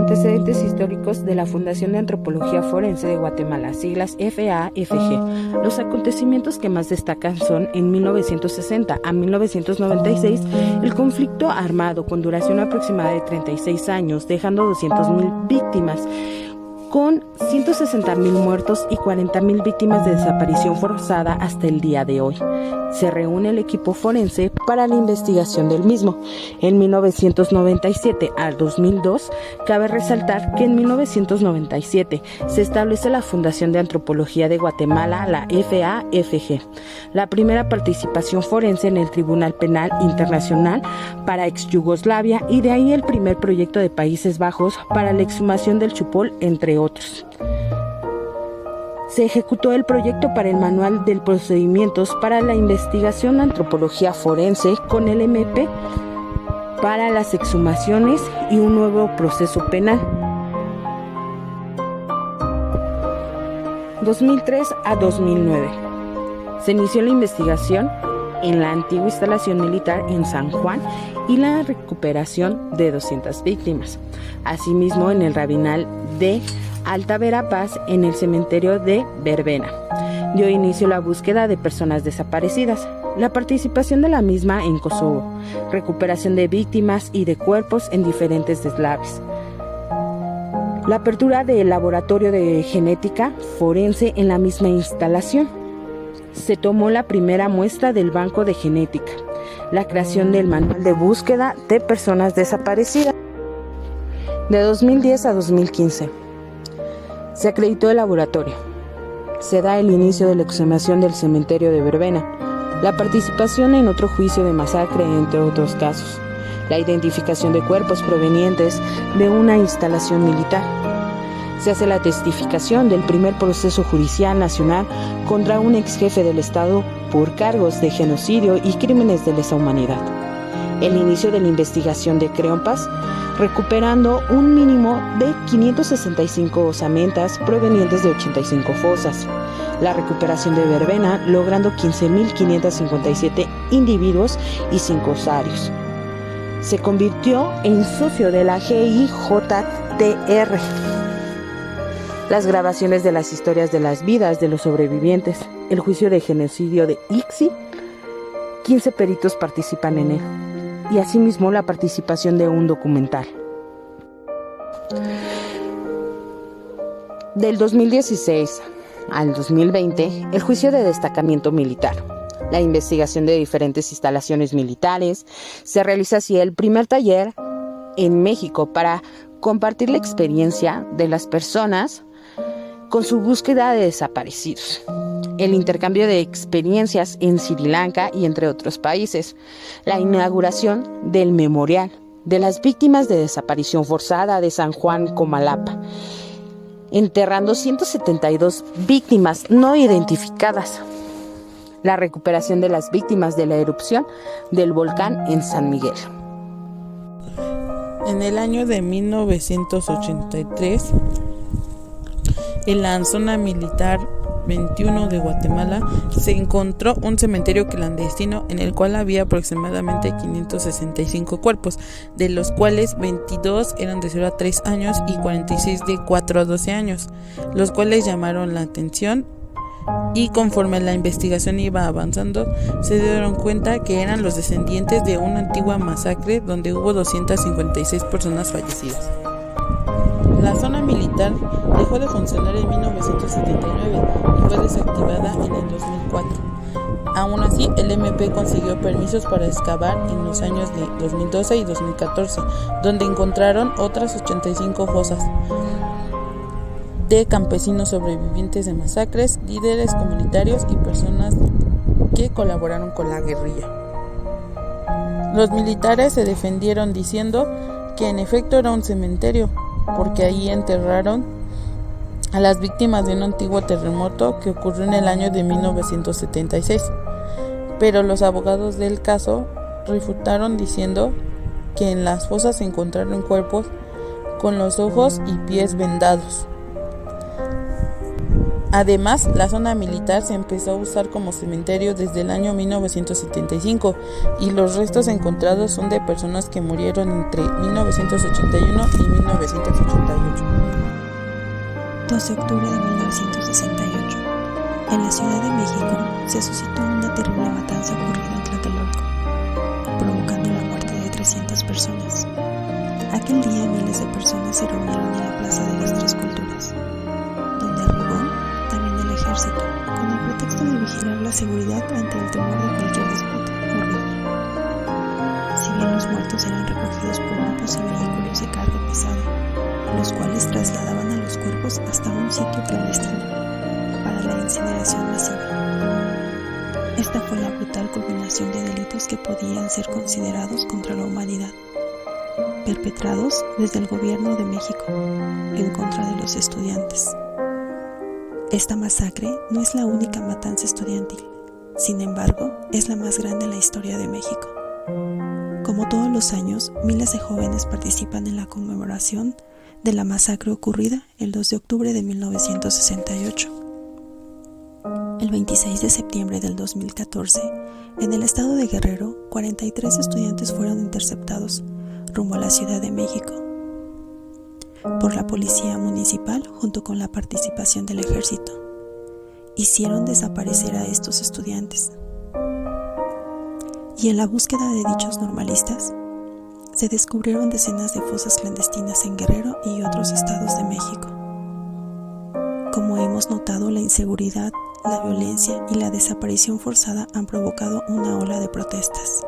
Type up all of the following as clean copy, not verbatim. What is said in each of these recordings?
antecedentes históricos de la Fundación de Antropología Forense de Guatemala, siglas FAFG. Los acontecimientos que más destacan son en 1960 a 1996 el conflicto armado con duración aproximada de 36 años, dejando 200,000 víctimas, con 160,000 muertos y 40,000 víctimas de desaparición forzada hasta el día de hoy. Se reúne el equipo forense para la investigación del mismo. En 1997 al 2002, cabe resaltar que en 1997 se establece la Fundación de Antropología de Guatemala, la FAFG, la primera participación forense en el Tribunal Penal Internacional para ex-Yugoslavia, y de ahí el primer proyecto de Países Bajos para la exhumación del Chupol, entre otros. Se ejecutó el proyecto para el Manual de Procedimientos para la Investigación de Antropología Forense con el MP para las exhumaciones y un nuevo proceso penal. 2003 a 2009. Se inició la investigación en la antigua instalación militar en San Juan y la recuperación de 200 víctimas. Asimismo, en el Rabinal de Alta Verapaz, en el cementerio de Verbena, dio inicio la búsqueda de personas desaparecidas. La participación de la misma en Kosovo, recuperación de víctimas y de cuerpos en diferentes deslaves. La apertura del laboratorio de genética forense en la misma instalación. Se tomó la primera muestra del banco de genética. La creación del manual de búsqueda de personas desaparecidas. De 2010 a 2015. Se acreditó el laboratorio. Se da el inicio de la exhumación del cementerio de Verbena. La participación en otro juicio de masacre, entre otros casos. La identificación de cuerpos provenientes de una instalación militar. Se hace la testificación del primer proceso judicial nacional contra un ex jefe del Estado por cargos de genocidio y crímenes de lesa humanidad. El inicio de la investigación de Creompas, recuperando un mínimo de 565 osamentas provenientes de 85 fosas. La recuperación de Verbena, logrando 15,557 individuos y 5 osarios. Se convirtió en socio de la GIJTR. Las grabaciones de las historias de las vidas de los sobrevivientes. El juicio de genocidio de Ixi. 15 peritos participan en él. Y asimismo la participación de un documental. Del 2016 al 2020, el juicio de destacamiento militar. La investigación de diferentes instalaciones militares. Se realiza así el primer taller en México para compartir la experiencia de las personas con su búsqueda de desaparecidos. El intercambio de experiencias en Sri Lanka y entre otros países. La inauguración del memorial de las víctimas de desaparición forzada de San Juan Comalapa, enterrando 172 víctimas no identificadas. La recuperación de las víctimas de la erupción del volcán en San Miguel. En el año de 1983, en la zona militar 21 de Guatemala se encontró un cementerio clandestino en el cual había aproximadamente 565 cuerpos, de los cuales 22 eran de 0 a 3 años y 46 de 4 a 12 años, los cuales llamaron la atención, y conforme la investigación iba avanzando se dieron cuenta que eran los descendientes de una antigua masacre donde hubo 256 personas fallecidas. La zona militar dejó de funcionar en 1979 y fue desactivada en el 2004. Aún así, el MP consiguió permisos para excavar en los años de 2012 y 2014, donde encontraron otras 85 fosas de campesinos sobrevivientes de masacres, líderes comunitarios y personas que colaboraron con la guerrilla. Los militares se defendieron diciendo que en efecto era un cementerio, porque ahí enterraron a las víctimas de un antiguo terremoto que ocurrió en el año de 1976. Pero los abogados del caso refutaron diciendo que en las fosas se encontraron cuerpos con los ojos y pies vendados. Además, la zona militar se empezó a usar como cementerio desde el año 1975 y los restos encontrados son de personas que murieron entre 1981 y 1988. 2 de octubre de 1968. En la Ciudad de México se suscitó una terrible matanza ocurrida en Tlatelolco, provocando la muerte de 300 personas. Aquel día miles de personas se reunieron en la Plaza de las Tres Culturas, donde arribó también el ejército, con el pretexto de vigilar la seguridad ante el temor de cualquier disputa o riña. Si bien los muertos eran recogidos por grupos y vehículos de carga pesada, los cuales trasladaban a los cuerpos hasta un sitio clandestino para la incineración masiva. Esta fue la brutal culminación de delitos que podían ser considerados contra la humanidad, perpetrados desde el gobierno de México en contra de los estudiantes. Esta masacre no es la única matanza estudiantil, sin embargo, es la más grande en la historia de México. Como todos los años, miles de jóvenes participan en la conmemoración de la masacre ocurrida el 2 de octubre de 1968. El 26 de septiembre del 2014, en el estado de Guerrero, 43 estudiantes fueron interceptados rumbo a la Ciudad de México por la policía municipal junto con la participación del ejército. Hicieron desaparecer a estos estudiantes. Y en la búsqueda de dichos normalistas, se descubrieron decenas de fosas clandestinas en Guerrero y otros estados de México. Como hemos notado, la inseguridad, la violencia y la desaparición forzada han provocado una ola de protestas.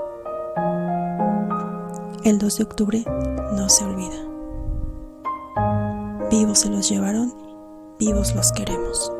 El 2 de octubre no se olvida. Vivos se los llevaron, vivos los queremos.